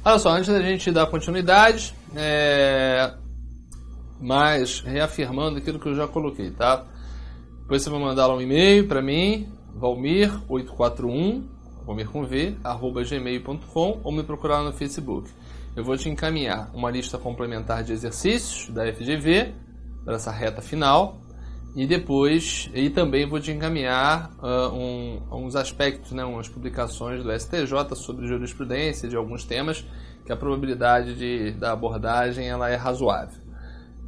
Olha só, antes da gente dar continuidade, mas reafirmando aquilo que eu já coloquei, tá? Depois você vai mandar lá um e-mail para mim, valmir841, valmir com v, @gmail.com, ou me procurar no Facebook. Eu vou te encaminhar uma lista complementar de exercícios da FGV para essa reta final, e também vou te encaminhar uns aspectos, né, umas publicações do STJ sobre jurisprudência de alguns temas que a probabilidade da abordagem ela é razoável,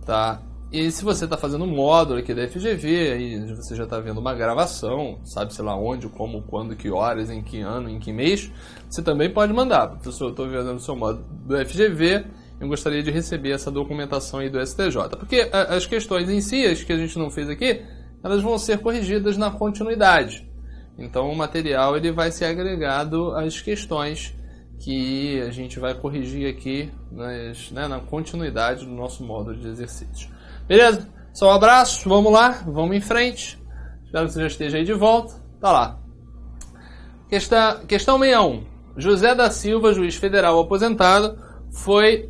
tá? E se você está fazendo um módulo aqui da FGV, aí você já está vendo uma gravação, sabe, sei lá onde, como, quando, que horas, em que ano, em que mês, você também pode mandar. Professor, eu estou vendo o seu módulo do FGV, eu gostaria de receber essa documentação aí do STJ. Porque as questões em si, as que a gente não fez aqui, elas vão ser corrigidas na continuidade. Então o material ele vai ser agregado às questões que a gente vai corrigir aqui na continuidade do nosso módulo de exercícios. Beleza? Só um abraço, vamos lá, vamos em frente. Espero que você já esteja aí de volta. Tá lá. Questão 61. José da Silva, juiz federal aposentado, foi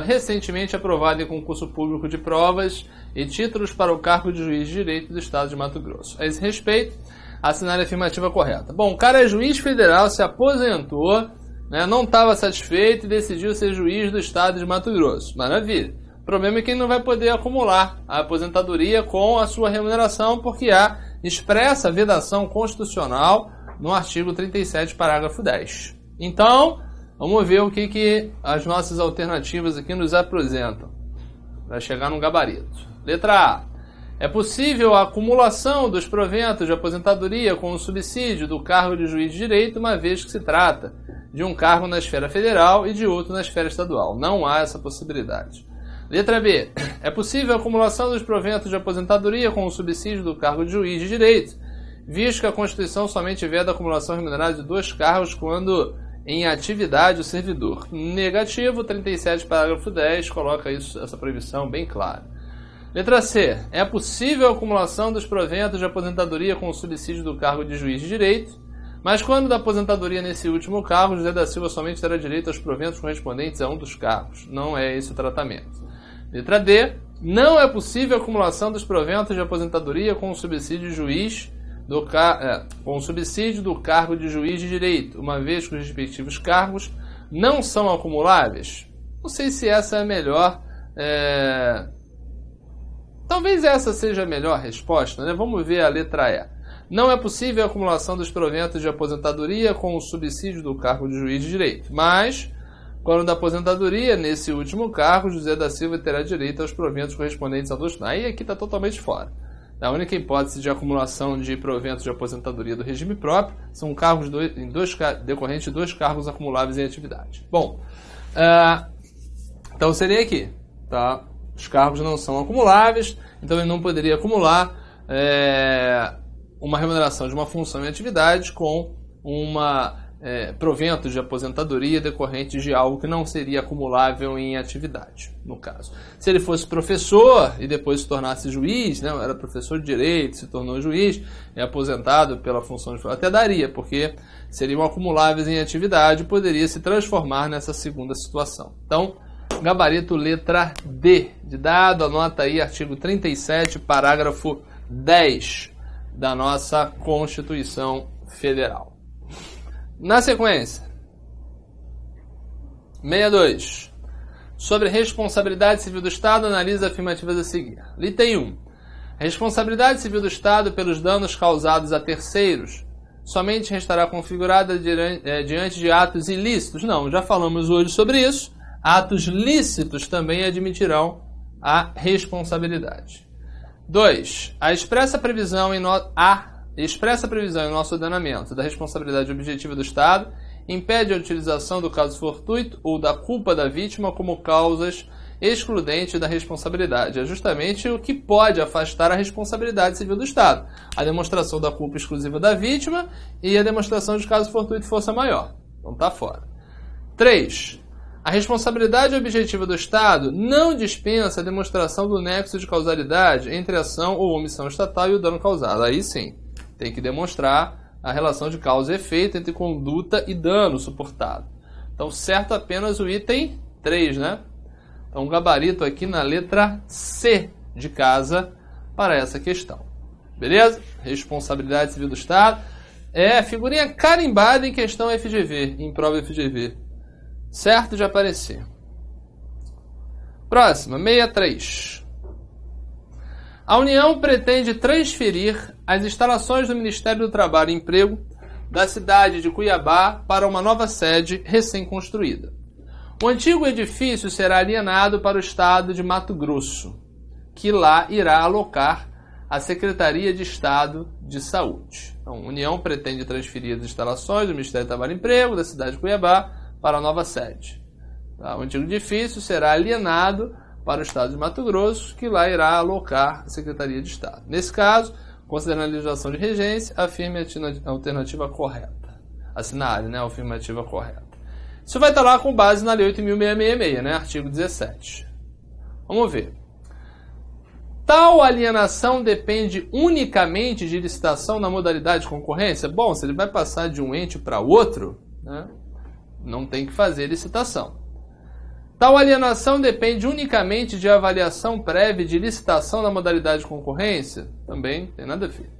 recentemente aprovado em concurso público de provas e títulos para o cargo de juiz de direito do estado de Mato Grosso. A esse respeito, assinar a afirmativa correta. Bom, o cara é juiz federal, se aposentou, né, não estava satisfeito e decidiu ser juiz do estado de Mato Grosso. Maravilha. O problema é que ele não vai poder acumular a aposentadoria com a sua remuneração, porque há expressa vedação constitucional no artigo 37, parágrafo 10. Então, vamos ver o que as nossas alternativas aqui nos apresentam para chegar no gabarito. Letra A. É possível a acumulação dos proventos de aposentadoria com o subsídio do cargo de juiz de direito, uma vez que se trata de um cargo na esfera federal e de outro na esfera estadual. Não há essa possibilidade. Letra B. É possível a acumulação dos proventos de aposentadoria com o subsídio do cargo de juiz de direito, visto que a Constituição somente veda a acumulação remunerada de 2 cargos quando em atividade o servidor. Negativo, 37, parágrafo 10, coloca essa proibição bem clara. Letra C. É possível a acumulação dos proventos de aposentadoria com o subsídio do cargo de juiz de direito, mas quando da aposentadoria nesse último cargo, José da Silva somente terá direito aos proventos correspondentes a um dos cargos. Não é esse o tratamento. Letra D. Não é possível a acumulação dos proventos de aposentadoria com o subsídio do cargo de juiz de direito, uma vez que os respectivos cargos não são acumuláveis. Não sei se essa é a melhor... Talvez essa seja a melhor resposta, né? Vamos ver a letra E. Não é possível a acumulação dos proventos de aposentadoria com o subsídio do cargo de juiz de direito, mas, quando da aposentadoria, nesse último cargo, José da Silva terá direito aos proventos correspondentes a 2... Aí aqui está totalmente fora. A única hipótese de acumulação de proventos de aposentadoria do regime próprio são cargos decorrentes de 2 cargos acumuláveis em atividade. Bom, então seria aqui, tá? Os cargos não são acumuláveis, então ele não poderia acumular uma remuneração de uma função em atividade com proventos de aposentadoria decorrentes de algo que não seria acumulável em atividade, no caso. Se ele fosse professor e depois se tornasse juiz, né, era professor de direito, se tornou juiz, é aposentado pela função de... Até daria, porque seriam acumuláveis em atividade e poderia se transformar nessa segunda situação. Então, gabarito letra D de dado, anota aí artigo 37, parágrafo 10 da nossa Constituição Federal. Na sequência, 62. Sobre responsabilidade civil do Estado, analisa afirmativas a seguir. Item 1. Responsabilidade civil do Estado pelos danos causados a terceiros somente restará configurada diante de atos ilícitos? Não, já falamos hoje sobre isso. Atos lícitos também admitirão a responsabilidade. 2. A expressa previsão em nosso ordenamento da responsabilidade objetiva do Estado impede a utilização do caso fortuito ou da culpa da vítima como causas excludentes da responsabilidade. É justamente o que pode afastar a responsabilidade civil do Estado. A demonstração da culpa exclusiva da vítima e a demonstração de caso fortuito e força maior. Então tá fora. 3. A responsabilidade objetiva do Estado não dispensa a demonstração do nexo de causalidade entre ação ou omissão estatal e o dano causado. Aí sim, tem que demonstrar a relação de causa e efeito entre conduta e dano suportado. Então, certo apenas o item 3, né? Então, gabarito aqui na letra C de casa para essa questão. Beleza? Responsabilidade civil do Estado. Figurinha carimbada em questão FGV, em prova FGV. Certo de aparecer. Próxima, 63. A União pretende transferir as instalações do Ministério do Trabalho e Emprego da cidade de Cuiabá para uma nova sede recém-construída. O antigo edifício será alienado para o estado de Mato Grosso, que lá irá alocar a Secretaria de Estado de Saúde. Então, a União pretende transferir as instalações do Ministério do Trabalho e Emprego da cidade de Cuiabá para a nova sede. Tá? O antigo edifício será alienado para o estado de Mato Grosso, que lá irá alocar a Secretaria de Estado. Nesse caso, considerando a legislação de regência, afirme a alternativa correta. Assinale, né, a afirmativa correta. Isso vai estar lá com base na Lei 8.666, né, artigo 17. Vamos ver. Tal alienação depende unicamente de licitação na modalidade de concorrência? Bom, se ele vai passar de um ente para outro, né, não tem que fazer licitação. Tal alienação depende unicamente de avaliação prévia de licitação na modalidade de concorrência? Também tem nada a ver.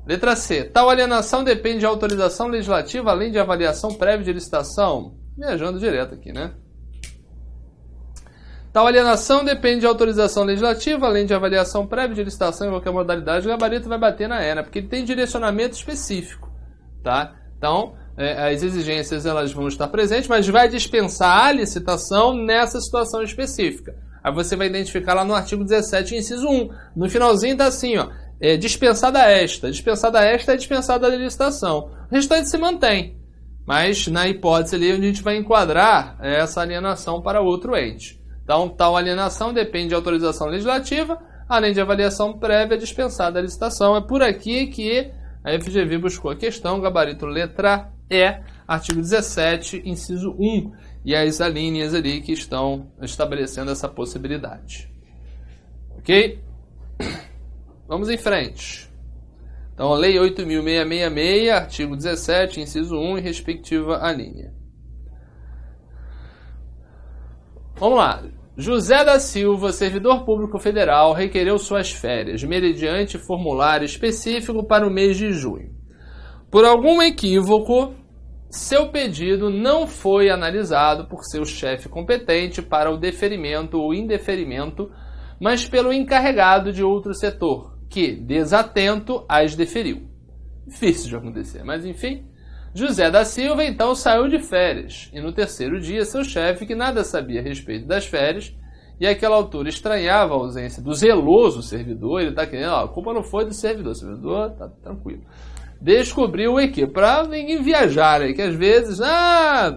Letra C. Tal alienação depende de autorização legislativa além de avaliação prévia de licitação? Viajando direto aqui, né? Tal alienação depende de autorização legislativa além de avaliação prévia de licitação em qualquer modalidade. O gabarito vai bater na ENA, porque ele tem direcionamento específico, tá? Então, as exigências elas vão estar presentes, mas vai dispensar a licitação nessa situação específica. Aí você vai identificar lá no artigo 17, inciso 1. No finalzinho está assim, ó, dispensada esta. Dispensada esta é dispensada da licitação. O restante se mantém, mas na hipótese ali onde a gente vai enquadrar essa alienação para outro ente. Então, tal alienação depende de autorização legislativa, além de avaliação prévia dispensada da licitação. É por aqui que a FGV buscou a questão, gabarito letra E, artigo 17, inciso 1, e as alíneas ali que estão estabelecendo essa possibilidade. Ok? Vamos em frente. Então, a Lei 8.666, artigo 17, inciso 1, e respectiva alínea. Vamos lá. José da Silva, servidor público federal, requereu suas férias, mediante formulário específico para o mês de junho. Por algum equívoco, seu pedido não foi analisado por seu chefe competente para o deferimento ou indeferimento, mas pelo encarregado de outro setor, que, desatento, as deferiu. Difícil de acontecer, mas enfim. José da Silva então saiu de férias, e no terceiro dia seu chefe, que nada sabia a respeito das férias, e àquela altura estranhava a ausência do zeloso servidor, ele está querendo, a culpa não foi do servidor, o servidor está tranquilo. Descobriu o quê? Para ninguém viajar aí, que às vezes,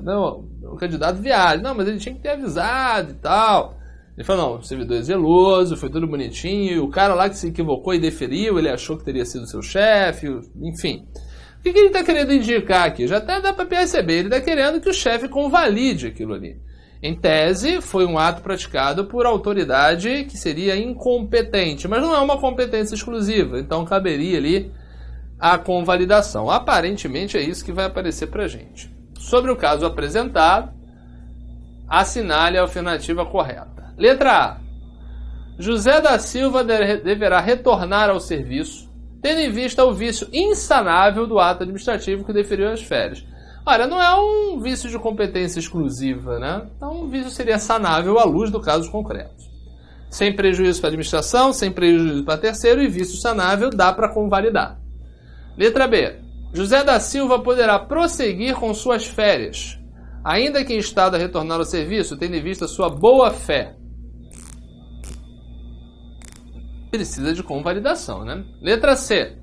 não, o candidato viaja, não, mas ele tinha que ter avisado e tal. Ele falou, não, o servidor é zeloso, foi tudo bonitinho, o cara lá que se equivocou e deferiu, ele achou que teria sido seu chefe, enfim. O que ele está querendo indicar aqui? Já até dá para perceber, ele está querendo que o chefe convalide aquilo ali. Em tese, foi um ato praticado por autoridade que seria incompetente, mas não é uma competência exclusiva, então caberia ali a convalidação. Aparentemente é isso que vai aparecer para a gente. Sobre o caso apresentado, assinale a alternativa correta. Letra A. José da Silva deverá retornar ao serviço, tendo em vista o vício insanável do ato administrativo que deferiu as férias. Olha, não é um vício de competência exclusiva, né? Então, o vício seria sanável à luz do caso concreto. Sem prejuízo para a administração, sem prejuízo para terceiro e vício sanável, dá para convalidar. Letra B. José da Silva poderá prosseguir com suas férias, ainda que em estado a retornar ao serviço, tendo em vista sua boa-fé. Precisa de convalidação, né? Letra C.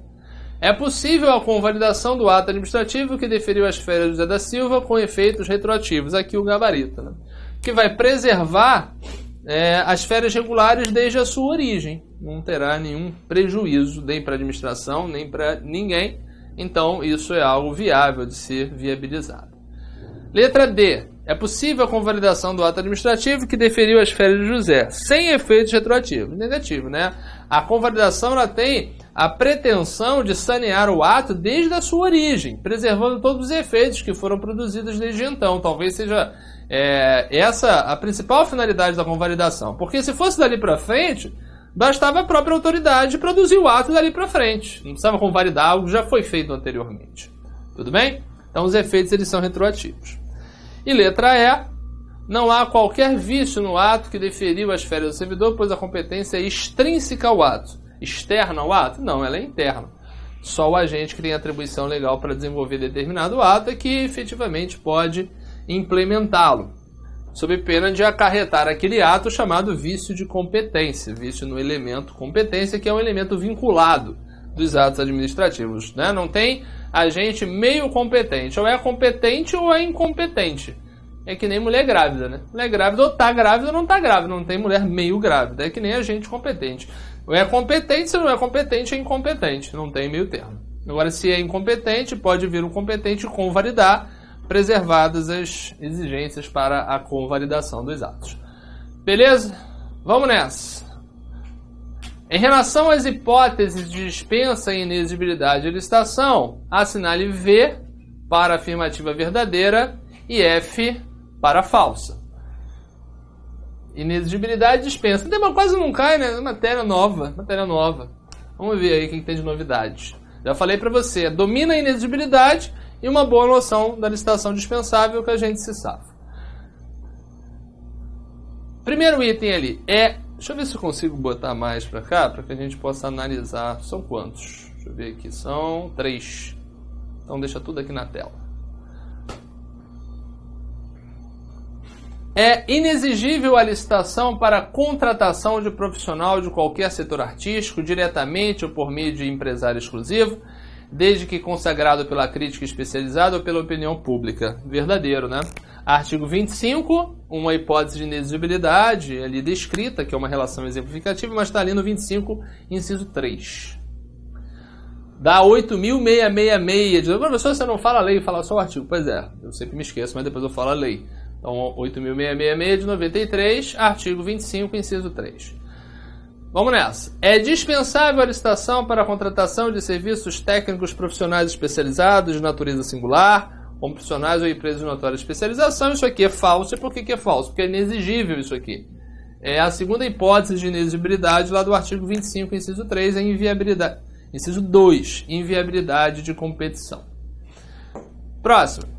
É possível a convalidação do ato administrativo que deferiu as férias de José da Silva com efeitos retroativos. Aqui o gabarito, né? Que vai preservar as férias regulares desde a sua origem. Não terá nenhum prejuízo, nem para a administração, nem para ninguém. Então, isso é algo viável de ser viabilizado. Letra D. É possível a convalidação do ato administrativo que deferiu as férias de José, sem efeitos retroativos. Negativo, né? A convalidação ela tem a pretensão de sanear o ato desde a sua origem, preservando todos os efeitos que foram produzidos desde então. Talvez seja essa a principal finalidade da convalidação. Porque se fosse dali para frente, bastava a própria autoridade produzir o ato dali para frente. Não precisava convalidar algo que já foi feito anteriormente. Tudo bem? Então os efeitos eles são retroativos. E letra E. Não há qualquer vício no ato que deferiu as férias do servidor, pois a competência é extrínseca ao ato. Externa ao ato? Não, ela é interna. Só o agente que tem atribuição legal para desenvolver determinado ato é que efetivamente pode implementá-lo, sob pena de acarretar aquele ato chamado vício de competência, vício no elemento competência, que é um elemento vinculado dos atos administrativos, né? Não tem agente meio competente, ou é competente ou é incompetente. É que nem mulher grávida, né? Mulher grávida ou tá grávida ou não tá grávida, não tem mulher meio grávida, é que nem agente competente. Ou é competente, se não é competente, é incompetente, não tem meio termo. Agora, se é incompetente, pode vir um competente convalidar, preservadas as exigências para a convalidação dos atos. Beleza? Vamos nessa. Em relação às hipóteses de dispensa e inexigibilidade de licitação, assinale V para afirmativa verdadeira e F para falsa. Inexigibilidade e dispensa. O tema quase não cai, né? Matéria nova. Vamos ver aí o que tem de novidade. Já falei para você, domina a inexigibilidade e uma boa noção da licitação dispensável que a gente se safa. Primeiro item ali é... Deixa eu ver se eu consigo botar mais para cá, para que a gente possa analisar. São quantos? Deixa eu ver aqui. São 3. Então deixa tudo aqui na tela. É inexigível a licitação para contratação de profissional de qualquer setor artístico, diretamente ou por meio de empresário exclusivo, desde que consagrado pela crítica especializada ou pela opinião pública. Verdadeiro, né? Artigo 25, uma hipótese de inexigibilidade ali descrita, que é uma relação exemplificativa, mas está ali no 25, inciso 3. Da 8.666. Professor, você não fala a lei, fala só o artigo. Pois é, eu sempre me esqueço, mas depois eu falo a lei. Então, 8.666 de 93, artigo 25, inciso 3. Vamos nessa. É dispensável a licitação para a contratação de serviços técnicos profissionais especializados de natureza singular, como profissionais ou empresas de notória especialização. Isso aqui é falso. E por que é falso? Porque é inexigível isso aqui. É a segunda hipótese de inexigibilidade lá do artigo 25, inciso 3, é inviabilidade. Inciso 2, inviabilidade de competição. Próximo.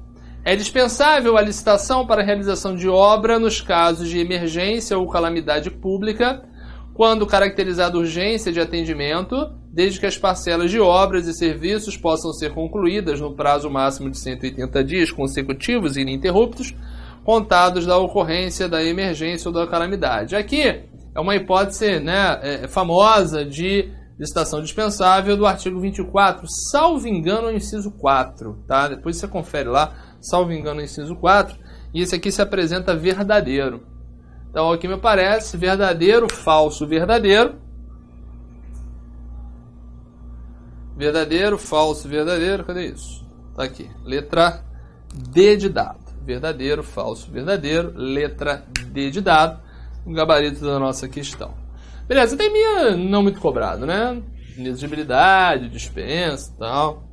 É dispensável a licitação para a realização de obra nos casos de emergência ou calamidade pública, quando caracterizada urgência de atendimento, desde que as parcelas de obras e serviços possam ser concluídas no prazo máximo de 180 dias consecutivos e ininterruptos, contados da ocorrência da emergência ou da calamidade. Aqui é uma hipótese, né, famosa de licitação dispensável do artigo 24, salvo engano, o inciso 4. Tá? Depois você confere lá, salvo engano, o inciso 4. E esse aqui se apresenta verdadeiro. Então, aqui me parece verdadeiro, falso, verdadeiro. Verdadeiro, falso, verdadeiro. Cadê isso? Tá aqui. Letra D de dado. Verdadeiro, falso, verdadeiro. Letra D de dado. O gabarito da nossa questão. Beleza, tem minha não muito cobrado, né? Inexigibilidade, dispensa e tal.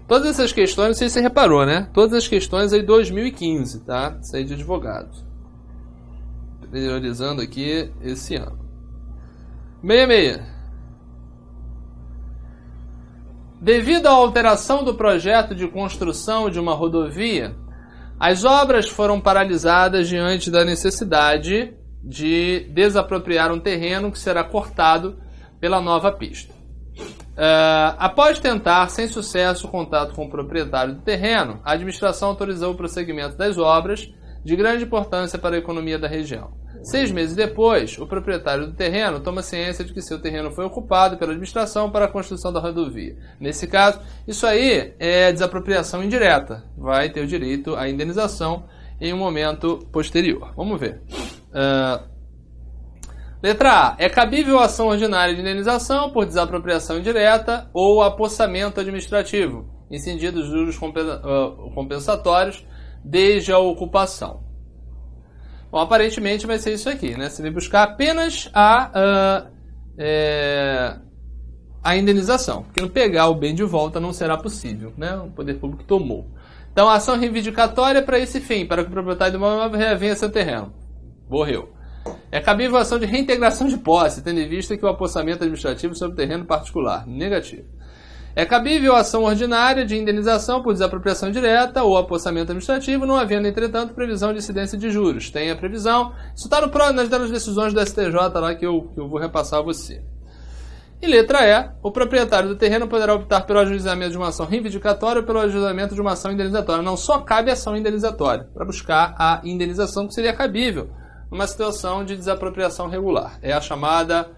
Todas essas questões, não sei se você reparou, né? Todas as questões aí 2015, tá? Isso aí de advogado. Priorizando aqui esse ano. 66. Devido à alteração do projeto de construção de uma rodovia, as obras foram paralisadas diante da necessidade de desapropriar um terreno que será cortado pela nova pista. Após tentar, sem sucesso, o contato com o proprietário do terreno, a administração autorizou o prosseguimento das obras de grande importância para a economia da região. 6 meses depois, o proprietário do terreno toma ciência de que seu terreno foi ocupado pela administração para a construção da rodovia. Nesse caso, isso aí é desapropriação indireta. Vai ter o direito à indenização em um momento posterior. Vamos ver. Letra A. É cabível a ação ordinária de indenização por desapropriação indireta ou apossamento administrativo, incididos juros compensatórios desde a ocupação. Bom, aparentemente vai ser isso aqui, né? Você vai buscar apenas a a indenização, porque não pegar o bem de volta não será possível, né? O poder público tomou. Então, a ação reivindicatória para esse fim, para que o proprietário do imóvel reavenha seu terreno. Morreu. É cabível a ação de reintegração de posse, tendo em vista que o apossamento administrativo sobre o terreno particular. Negativo. É cabível a ação ordinária de indenização por desapropriação direta ou apossamento administrativo, não havendo, entretanto, previsão de incidência de juros. Tem a previsão. Isso está nas decisões do STJ lá que eu vou repassar a você. E letra E, o proprietário do terreno poderá optar pelo ajuizamento de uma ação reivindicatória ou pelo ajuizamento de uma ação indenizatória. Não só cabe ação indenizatória, para buscar a indenização que seria cabível numa situação de desapropriação regular. É a chamada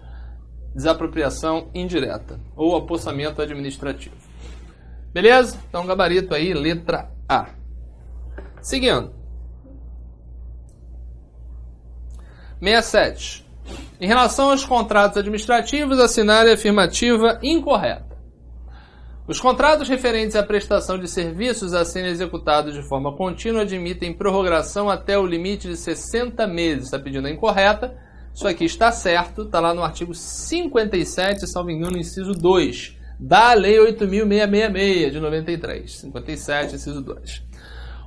desapropriação indireta ou apossamento administrativo. Beleza? Então, gabarito aí, letra A. Seguindo. 67. Em relação aos contratos administrativos, assinale a afirmativa incorreta. Os contratos referentes à prestação de serviços a serem executados de forma contínua admitem prorrogação até o limite de 60 meses. Está pedindo a incorreta. Isso aqui está certo. Está lá no artigo 57, salvo engano, inciso 2, da Lei 8.666, de 93. 57, inciso 2.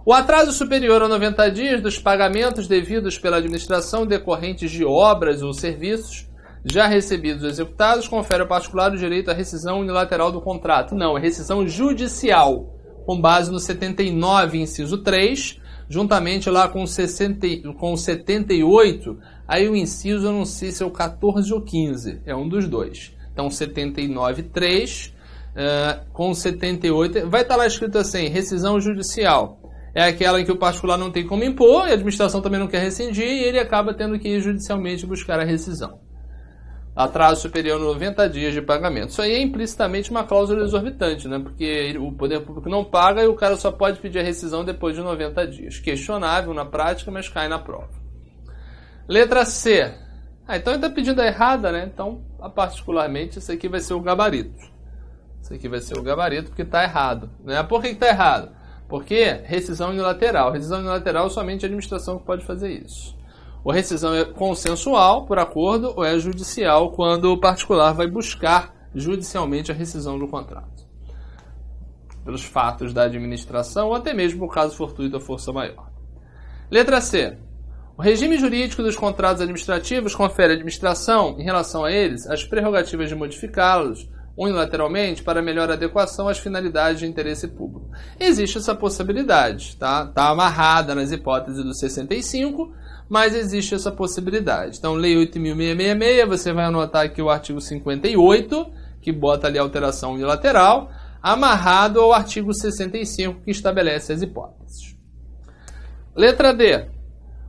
O atraso superior a 90 dias dos pagamentos devidos pela administração decorrentes de obras ou serviços já recebidos ou executados confere ao particular o direito à rescisão unilateral do contrato. Não, é rescisão judicial, com base no 79, inciso 3, juntamente lá com o 78, aí o inciso eu não sei se é o 14 ou 15, é um dos dois. Então 79, 3, com 78, vai estar lá escrito assim, rescisão judicial. É aquela em que o particular não tem como impor, e a administração também não quer rescindir, e ele acaba tendo que ir judicialmente buscar a rescisão. Atraso superior a 90 dias de pagamento. Isso aí é implicitamente uma cláusula exorbitante, né? Porque o poder público não paga e o cara só pode pedir a rescisão depois de 90 dias. Questionável na prática, mas cai na prova. Letra C. Então ele está pedindo a errada, né? Então, particularmente, isso aqui vai ser o gabarito. Isso aqui vai ser o gabarito porque está errado, né? Por que está errado? Porque rescisão unilateral. Rescisão unilateral, somente a administração que pode fazer isso. Ou rescisão é consensual, por acordo, ou é judicial, quando o particular vai buscar judicialmente a rescisão do contrato. Pelos fatos da administração, ou até mesmo por caso fortuito ou força maior. Letra C. O regime jurídico dos contratos administrativos confere à administração, em relação a eles, as prerrogativas de modificá-los unilateralmente para melhor adequação às finalidades de interesse público. Existe essa possibilidade, tá? Está amarrada nas hipóteses do 65, mas existe essa possibilidade. Então, Lei 8.666, você vai anotar aqui o artigo 58, que bota ali a alteração unilateral, amarrado ao artigo 65, que estabelece as hipóteses. Letra D.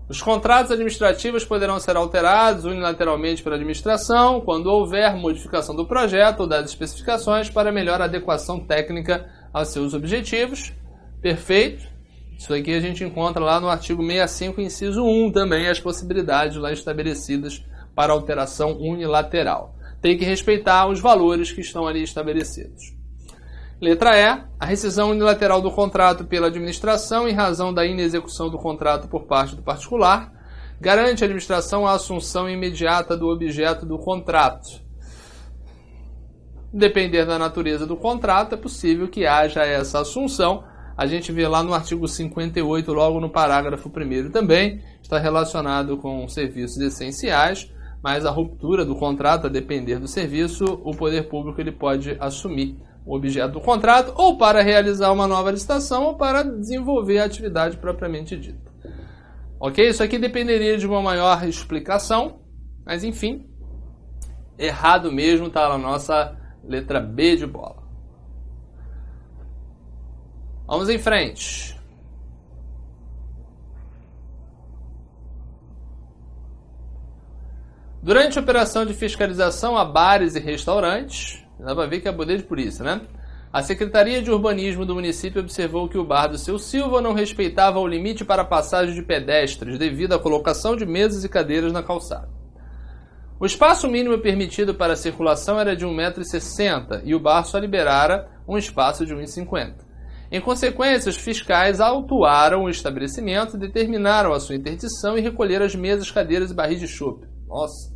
Os contratos administrativos poderão ser alterados unilateralmente pela administração quando houver modificação do projeto ou das especificações para melhor adequação técnica aos seus objetivos. Perfeito. Isso aqui a gente encontra lá no artigo 65, inciso 1, também as possibilidades lá estabelecidas para alteração unilateral. Tem que respeitar os valores que estão ali estabelecidos. Letra E. A rescisão unilateral do contrato pela administração em razão da inexecução do contrato por parte do particular garante à administração a assunção imediata do objeto do contrato. Dependendo da natureza do contrato, é possível que haja essa assunção. A gente vê lá no artigo 58, logo no parágrafo 1º também, está relacionado com serviços essenciais, mas a ruptura do contrato, a depender do serviço, o poder público ele pode assumir o objeto do contrato, ou para realizar uma nova licitação, ou para desenvolver a atividade propriamente dita. Ok? Isso aqui dependeria de uma maior explicação, mas enfim, errado mesmo está na nossa letra B de bola. Vamos em frente. Durante a operação de fiscalização a bares e restaurantes, dá para ver que é poder de polícia, né? A Secretaria de Urbanismo do município observou que o bar do Seu Silva não respeitava o limite para passagem de pedestres devido à colocação de mesas e cadeiras na calçada. O espaço mínimo permitido para a circulação era de 1,60 m e o bar só liberara um espaço de 1,50 m. Em consequência, os fiscais autuaram o estabelecimento, determinaram a sua interdição e recolheram as mesas, cadeiras e barris de chope. Nossa,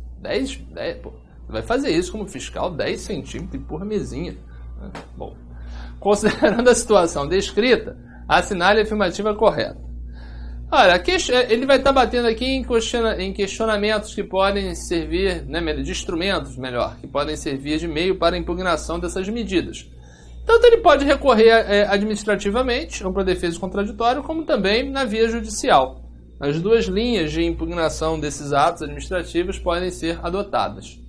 Vai fazer isso como fiscal 10 centímetros por mesinha. Bom, considerando a situação descrita, assinale a afirmativa correta. Olha, ele vai estar batendo aqui em questionamentos que podem servir, de instrumentos, que podem servir de meio para a impugnação dessas medidas. Tanto ele pode recorrer administrativamente, ou para defesa contraditória, como também na via judicial. As duas linhas de impugnação desses atos administrativos podem ser adotadas.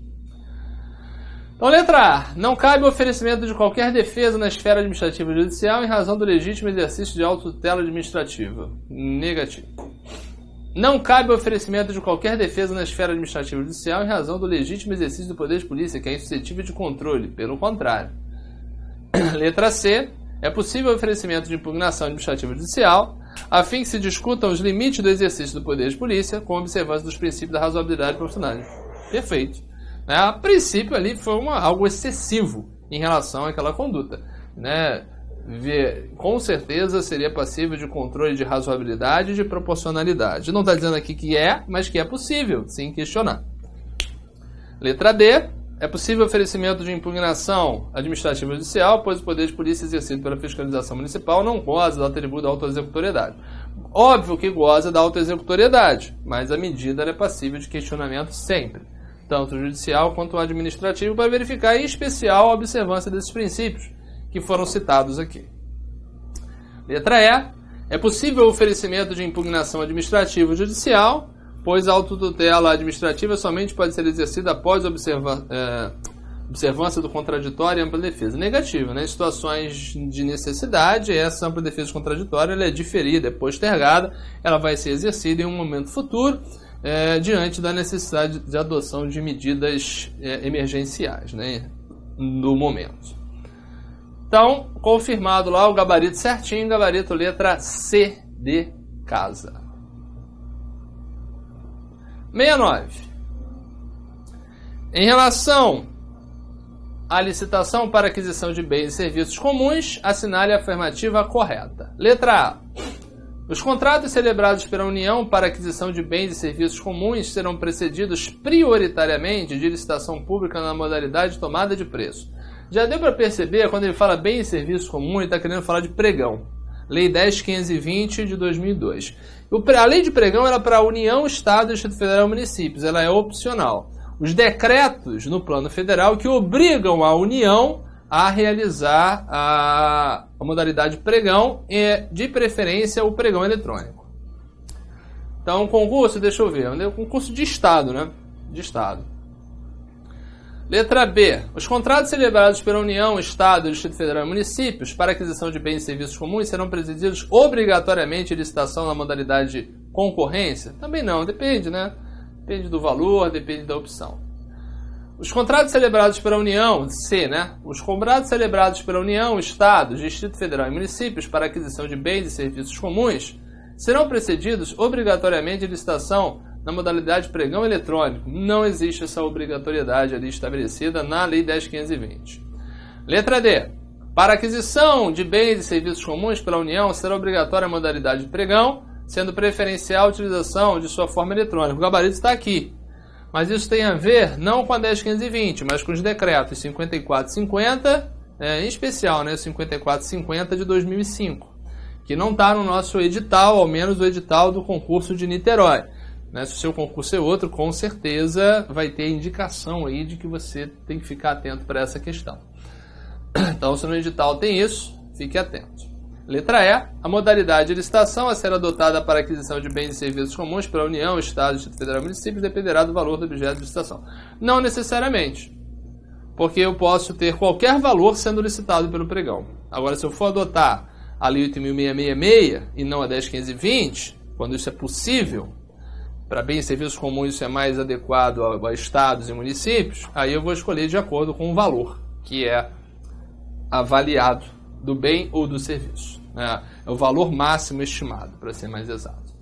Então, letra A. Não cabe o oferecimento de qualquer defesa na esfera administrativa e judicial em razão do legítimo exercício de autotutela administrativa. Negativo. Não cabe o oferecimento de qualquer defesa na esfera administrativa e judicial em razão do legítimo exercício do poder de polícia, que é insuscetível de controle. Pelo contrário. Letra C. É possível o oferecimento de impugnação administrativa e judicial a fim que se discutam os limites do exercício do poder de polícia com observância dos princípios da razoabilidade profissional. Perfeito. A princípio ali foi algo excessivo em relação àquela conduta. Com certeza seria passível de controle de razoabilidade e de proporcionalidade. Não está dizendo aqui que mas que é possível, sem questionar. Letra D. É possível o oferecimento de impugnação administrativa e judicial, pois o poder de polícia exercido pela fiscalização municipal não goza do atributo da autoexecutoriedade. Óbvio que goza da autoexecutoriedade, mas a medida é passível de questionamento sempre, tanto o judicial quanto o administrativo, para verificar em especial a observância desses princípios que foram citados aqui. Letra E. É possível o oferecimento de impugnação administrativa e judicial, pois a autotutela administrativa somente pode ser exercida após a observância do contraditório e ampla defesa. Negativo, em situações de necessidade, essa ampla defesa contraditória ela é diferida, é postergada, ela vai ser exercida em um momento futuro, diante da necessidade de adoção de medidas emergenciais, no momento. Então, confirmado lá o gabarito certinho, gabarito letra C de casa. 69. Em relação à licitação para aquisição de bens e serviços comuns, assinale a afirmativa correta. Letra A. Os contratos celebrados pela União para aquisição de bens e serviços comuns serão precedidos prioritariamente de licitação pública na modalidade de tomada de preço. Já deu para perceber, quando ele fala bens e serviços comuns, ele está querendo falar de pregão. Lei 10.520 de 2002. A lei de pregão era para a União, Estado, Distrito Federal e municípios. Ela é opcional. Os decretos no plano federal que obrigam a União a realizar a modalidade pregão e, de preferência, o pregão eletrônico. Então, concurso, deixa eu ver. É um concurso de Estado, De Estado. Letra B. Os contratos celebrados pela União, Estado, Distrito Federal e municípios para aquisição de bens e serviços comuns serão precedidos obrigatoriamente de licitação na modalidade concorrência? Também não, depende, Depende do valor, depende da opção. Os contratos celebrados pela União, C, Os contratos celebrados pela União, Estado, Distrito Federal e municípios para aquisição de bens e serviços comuns serão precedidos obrigatoriamente de licitação na modalidade pregão eletrônico. Não existe essa obrigatoriedade ali estabelecida na Lei 10.520. Letra D. Para aquisição de bens e serviços comuns pela União, será obrigatória a modalidade de pregão, sendo preferencial a utilização de sua forma eletrônica. O gabarito está aqui. Mas isso tem a ver não com a 10.520, mas com os decretos 5450, em especial, 5450 de 2005, que não está no nosso edital, ao menos o edital do concurso de Niterói. Se o seu concurso é outro, com certeza vai ter indicação aí de que você tem que ficar atento para essa questão. Então, se no edital tem isso, fique atento. Letra E. A modalidade de licitação a ser adotada para aquisição de bens e serviços comuns pela União, Estado, Distrito Federal e municípios dependerá do valor do objeto de licitação. Não necessariamente, porque eu posso ter qualquer valor sendo licitado pelo pregão. Agora, se eu for adotar a Lei 8.666 e não a 10.520, quando isso é possível, para bens e serviços comuns isso é mais adequado a estados e municípios, aí eu vou escolher de acordo com o valor que é avaliado do bem ou do serviço. É o valor máximo estimado, para ser mais exato.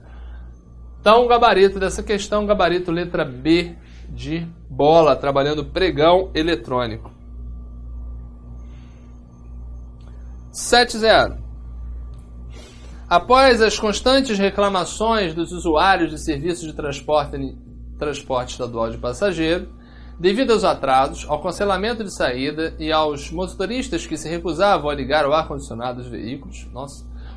Então, o gabarito dessa questão, gabarito letra B de bola, trabalhando pregão eletrônico. 7.0. Após as constantes reclamações dos usuários de serviços de transporte estadual de passageiro, Devido aos atrasos, ao cancelamento de saída e aos motoristas que se recusavam a ligar o ar-condicionado dos veículos,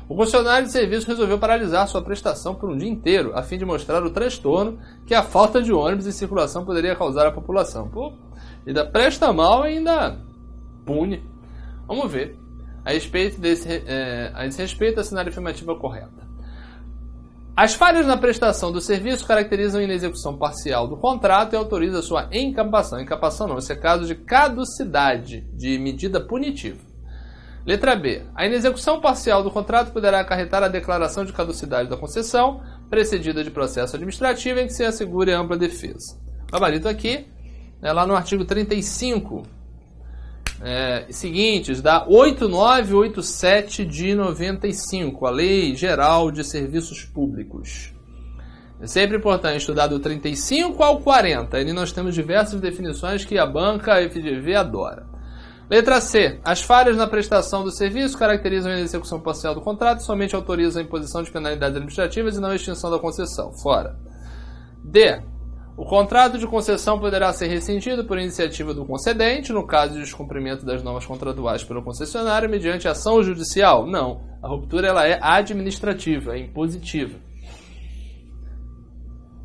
o concessionário de serviço resolveu paralisar sua prestação por um dia inteiro, a fim de mostrar o transtorno que a falta de ônibus em circulação poderia causar à população. Pô, ainda presta mal e ainda pune. Vamos ver. A esse respeito, assinar a afirmativa correta. As falhas na prestação do serviço caracterizam a inexecução parcial do contrato e autorizam a sua encapação. Encapação não, esse é caso de caducidade de medida punitiva. Letra B. A inexecução parcial do contrato poderá acarretar a declaração de caducidade da concessão, precedida de processo administrativo em que se assegure ampla defesa. O gabarito aqui, lá no artigo 35, seguintes, da 8987 de 95, a Lei Geral de Serviços Públicos. É sempre importante estudar do 35 ao 40. Ali nós temos diversas definições que a banca, a FGV, adora. Letra C. As falhas na prestação do serviço caracterizam a execução parcial do contrato e somente autorizam a imposição de penalidades administrativas e não a extinção da concessão. Fora. D. O contrato de concessão poderá ser rescindido por iniciativa do concedente, no caso de descumprimento das normas contratuais pelo concessionário, mediante ação judicial. Não. A ruptura ela é administrativa, é impositiva.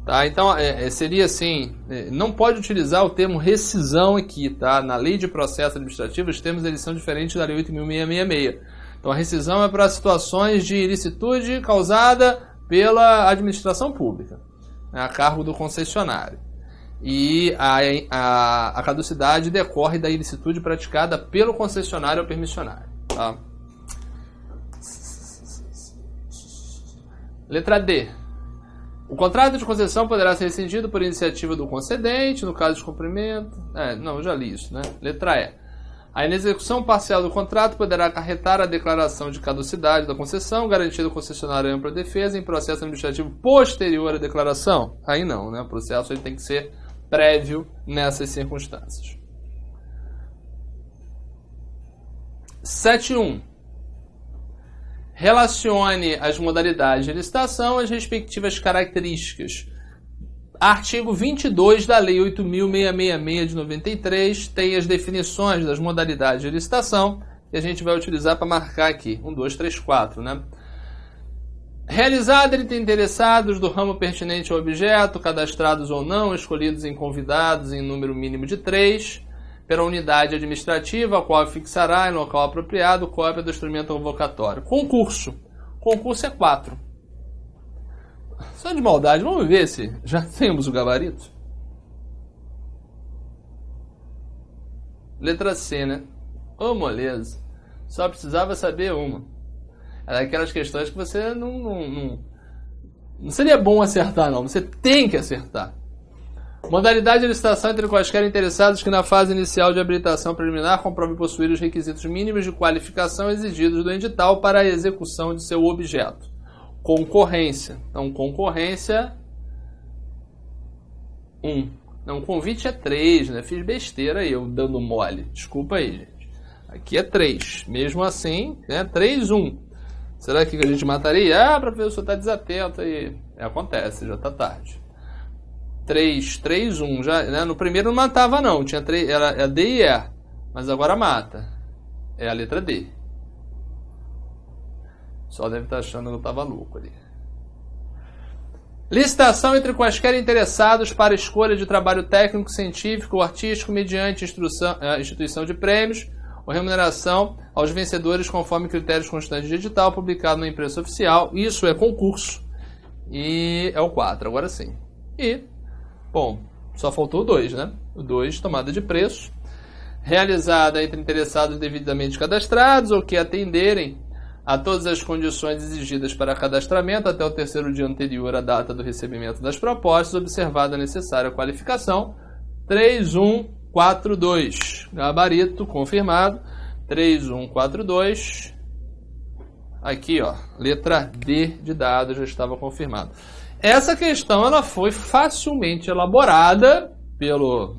Tá? Então, seria assim, não pode utilizar o termo rescisão aqui, tá? Na lei de processo administrativo, os termos eles são diferentes da lei 8.666. Então, a rescisão é para situações de ilicitude causada pela administração pública, a cargo do concessionário. E a caducidade decorre da ilicitude praticada pelo concessionário ou permissionário. Tá? Letra D. O contrato de concessão poderá ser rescindido por iniciativa do concedente, no caso de cumprimento... Não, já li isso, né? Letra E. A inexecução parcial do contrato poderá acarretar a declaração de caducidade da concessão, garantindo ao concessionário ampla defesa em processo administrativo posterior à declaração. Aí não, né? O processo ele tem que ser prévio nessas circunstâncias. 7.1. Relacione as modalidades de licitação às respectivas características. Artigo 22 da Lei 8.666 de 93 tem as definições das modalidades de licitação que a gente vai utilizar para marcar aqui. 1, 2, 3, 4, né? Realizada entre interessados do ramo pertinente ao objeto, cadastrados ou não, escolhidos em convidados em número mínimo de 3, pela unidade administrativa, a qual fixará em local apropriado cópia do instrumento convocatório. Concurso. Concurso é 4. Só de maldade, vamos ver se já temos o gabarito. Letra C, né? Ô, moleza. Só precisava saber uma. É daquelas questões que você não seria bom acertar, não. Você tem que acertar. Modalidade de licitação entre quaisquer interessados que na fase inicial de habilitação preliminar comprovem possuir os requisitos mínimos de qualificação exigidos do edital para a execução de seu objeto. Concorrência. Então, concorrência 1. Não, convite é 3, né? Fiz besteira aí, eu dando mole. Desculpa aí, gente. Aqui é 3. Mesmo assim, né? 3, 1. Será que a gente mataria? Professor, está desatento aí. Acontece, já está tarde. 3, 3, 1. Já, né? No primeiro não matava, não. Tinha 3, era D e E. Mas agora mata. É a letra D. Só deve estar achando que eu estava louco ali. Licitação entre quaisquer interessados para escolha de trabalho técnico, científico ou artístico mediante instituição de prêmios ou remuneração aos vencedores conforme critérios constantes de edital publicado na imprensa oficial. Isso é concurso. E é o 4, agora sim. E, bom, só faltou o 2, né? O 2, tomada de preço. Realizada entre interessados devidamente cadastrados ou que atenderem a todas as condições exigidas para cadastramento até o terceiro dia anterior à data do recebimento das propostas, observada a necessária qualificação. 3142. Gabarito confirmado. 3142. Aqui, ó, letra D de dado já estava confirmado. Essa questão ela foi facilmente elaborada pelo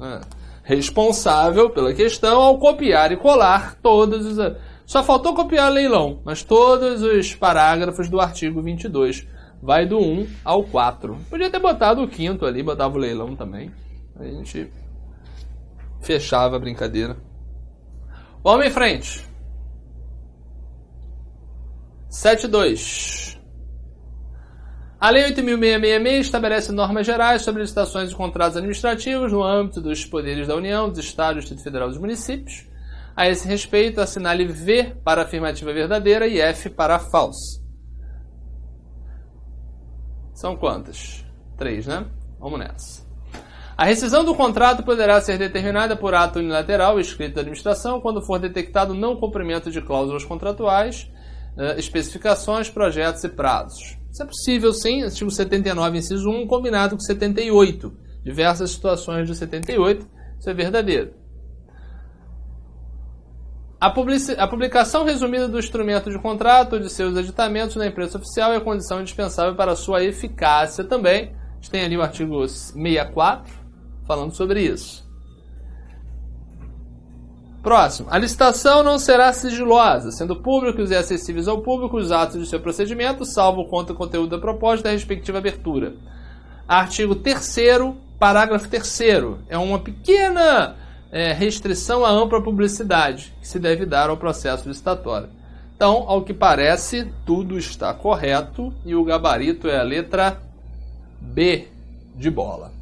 responsável pela questão ao copiar e colar todos os... Só faltou copiar leilão, mas todos os parágrafos do artigo 22. Vai do 1 ao 4. Podia ter botado o 5º ali, botava o leilão também. A gente fechava a brincadeira. Vamos em frente. 7.2. A Lei 8.666 estabelece normas gerais sobre licitações e contratos administrativos no âmbito dos poderes da União, dos Estados, do Distrito Federal e dos municípios. A esse respeito, assinale V para a afirmativa verdadeira e F para a falsa. São quantas? 3, né? Vamos nessa. A rescisão do contrato poderá ser determinada por ato unilateral escrito da administração quando for detectado não cumprimento de cláusulas contratuais, especificações, projetos e prazos. Isso é possível, sim. Artigo 79, inciso 1, combinado com 78. Diversas situações de 78, isso é verdadeiro. A publicação resumida do instrumento de contrato ou de seus aditamentos na imprensa oficial é condição indispensável para sua eficácia também. A gente tem ali o artigo 64, falando sobre isso. Próximo. A licitação não será sigilosa, sendo públicos e acessíveis ao público os atos de seu procedimento, salvo quanto ao conteúdo da proposta da respectiva abertura. Artigo 3º, parágrafo 3º. É uma pequena restrição à ampla publicidade que se deve dar ao processo licitatório. Então, ao que parece, tudo está correto e o gabarito é a letra B de bola.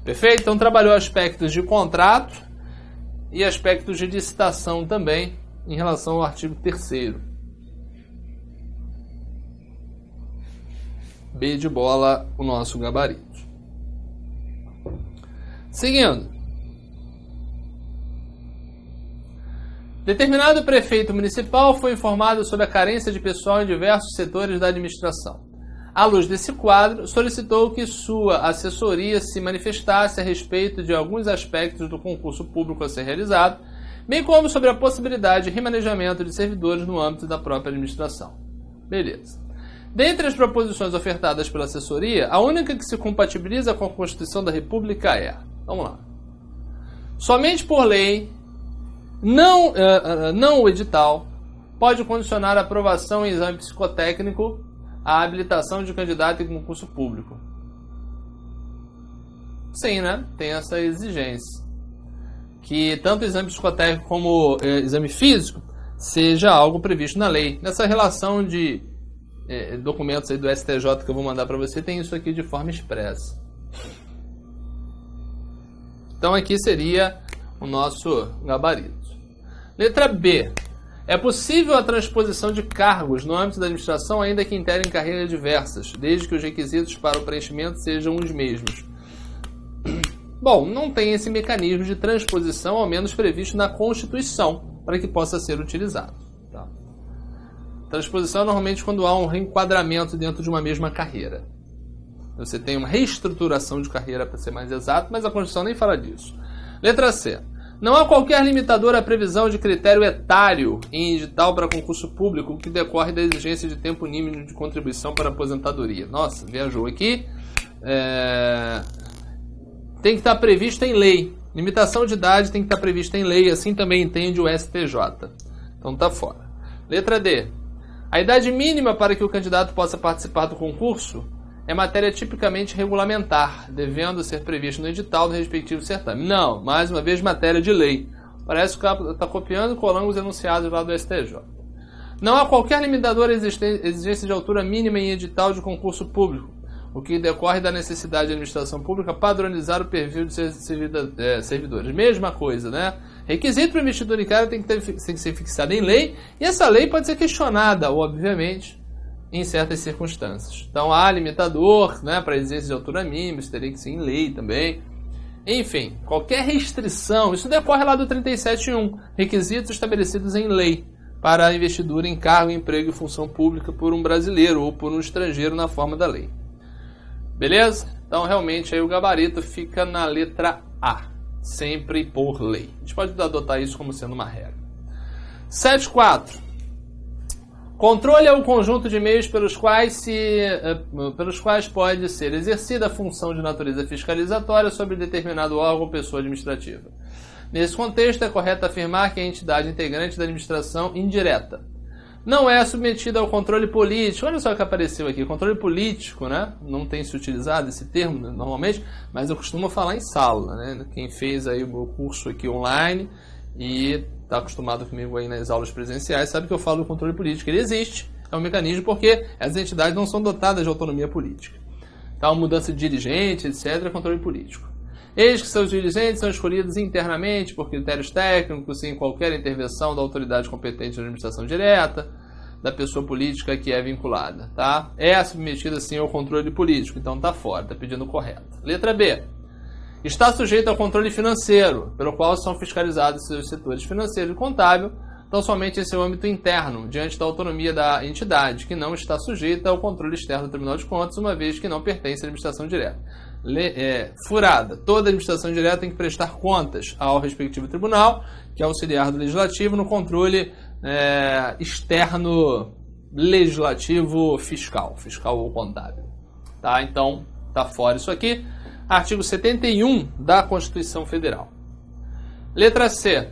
Perfeito? Então, trabalhou aspectos de contrato e aspectos de licitação também em relação ao artigo 3º. B de bola, o nosso gabarito. Seguindo. Determinado prefeito municipal foi informado sobre a carência de pessoal em diversos setores da administração. À luz desse quadro, solicitou que sua assessoria se manifestasse a respeito de alguns aspectos do concurso público a ser realizado, bem como sobre a possibilidade de remanejamento de servidores no âmbito da própria administração. Beleza. Dentre as proposições ofertadas pela assessoria, a única que se compatibiliza com a Constituição da República é... Vamos lá. Somente por lei... Não o edital pode condicionar a aprovação em exame psicotécnico à habilitação de candidato em concurso público. Sim, né? Tem essa exigência. Que tanto o exame psicotécnico como exame físico seja algo previsto na lei. Nessa relação de documentos aí do STJ que eu vou mandar para você, tem isso aqui de forma expressa. Então aqui seria o nosso gabarito. Letra B. É possível a transposição de cargos no âmbito da administração ainda que integrem carreiras diversas, desde que os requisitos para o preenchimento sejam os mesmos. Bom, não tem esse mecanismo de transposição, ao menos previsto na Constituição, para que possa ser utilizado. Tá? Transposição é normalmente quando há um reenquadramento dentro de uma mesma carreira. Você tem uma reestruturação de carreira, para ser mais exato, mas a Constituição nem fala disso. Letra C. Não há qualquer limitador à previsão de critério etário em edital para concurso público que decorre da exigência de tempo mínimo de contribuição para aposentadoria. Nossa, viajou aqui. Tem que estar previsto em lei. Limitação de idade tem que estar prevista em lei, assim também entende o STJ. Então tá fora. Letra D. A idade mínima para que o candidato possa participar do concurso é matéria tipicamente regulamentar, devendo ser previsto no edital do respectivo certame. Não, mais uma vez, matéria de lei. Parece que está copiando e colando os enunciados lá do STJ. Não há qualquer limitador à exigência de altura mínima em edital de concurso público, o que decorre da necessidade da administração pública padronizar o perfil de seus servidores. Mesma coisa, né? Requisito para investidor em cargo tem que ser fixado em lei, e essa lei pode ser questionada, obviamente, em certas circunstâncias. Então há limitador, né, para exigência de altura mínima, isso teria que ser em lei também. Enfim, qualquer restrição, isso decorre lá do 37.1, requisitos estabelecidos em lei para a investidura em cargo, emprego e função pública por um brasileiro ou por um estrangeiro na forma da lei. Beleza? Então realmente aí o gabarito fica na letra A, sempre por lei. A gente pode adotar isso como sendo uma regra. 7.4. Controle é o conjunto de meios pelos quais pode ser exercida a função de natureza fiscalizatória sobre determinado órgão ou pessoa administrativa. Nesse contexto, é correto afirmar que a entidade integrante da administração indireta. não é submetida ao controle político. Olha só o que apareceu aqui, controle político, né? Não tem se utilizado esse termo normalmente, mas eu costumo falar em sala, né? Quem fez aí o meu curso aqui online e está acostumado comigo aí nas aulas presenciais sabe que eu falo do controle político. Ele existe, é um mecanismo porque as entidades não são dotadas de autonomia política. Então, mudança de dirigente, etc., é controle político. Eis que seus dirigentes são escolhidos internamente por critérios técnicos, sem qualquer intervenção da autoridade competente na administração direta, da pessoa política que é vinculada. Tá? É submetida, sim, ao controle político, então está fora, está pedindo o correto. Letra B. Está sujeito ao controle financeiro, pelo qual são fiscalizados seus setores financeiro e contábil, então somente em seu âmbito interno, diante da autonomia da entidade, que não está sujeita ao controle externo do Tribunal de Contas, uma vez que não pertence à administração direta. Furada. Toda administração direta tem que prestar contas ao respectivo tribunal, que é auxiliar do legislativo, no controle externo legislativo fiscal ou contábil. Tá? Então, está fora isso aqui. Artigo 71 da Constituição Federal. Letra C.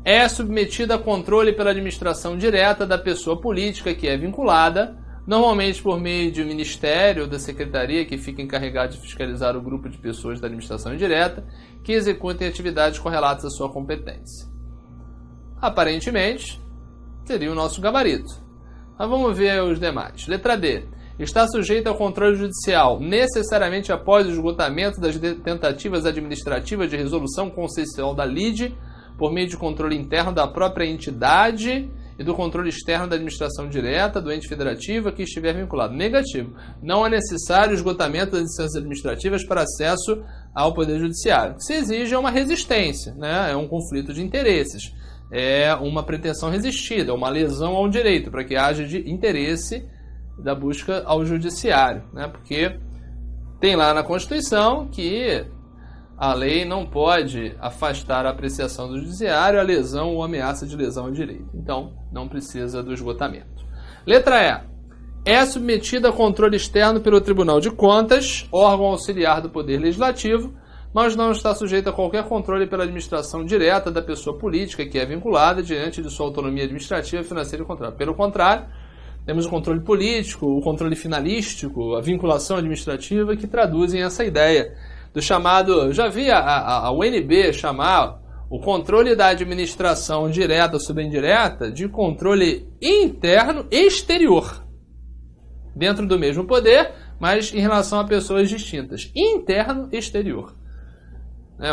É submetida a controle pela administração direta da pessoa política que é vinculada, normalmente por meio de um ministério ou da secretaria que fica encarregado de fiscalizar o grupo de pessoas da administração indireta que executem atividades correlatas à sua competência. Aparentemente, seria o nosso gabarito. Mas vamos ver os demais. Letra D. Está sujeito ao controle judicial, necessariamente após o esgotamento das tentativas administrativas de resolução concessional da lide, por meio de controle interno da própria entidade e do controle externo da administração direta do ente federativo que estiver vinculado. Negativo. Não é necessário o esgotamento das instâncias administrativas para acesso ao Poder Judiciário. O que se exige é uma resistência, né? É um conflito de interesses, é uma pretensão resistida, uma lesão ao direito, para que haja de interesse da busca ao Judiciário, né? Porque tem lá na Constituição que a lei não pode afastar a apreciação do Judiciário a lesão ou ameaça de lesão ao direito. Então, não precisa do esgotamento. Letra E. É submetida a controle externo pelo Tribunal de Contas, órgão auxiliar do Poder Legislativo, mas não está sujeita a qualquer controle pela administração direta da pessoa política que é vinculada diante de sua autonomia administrativa, financeira e contábil. Pelo contrário, temos o controle político, o controle finalístico, a vinculação administrativa que traduzem essa ideia do chamado... Eu já vi a UNB chamar o controle da administração direta ou subindireta de controle interno e exterior. Dentro do mesmo poder, mas em relação a pessoas distintas. Interno e exterior.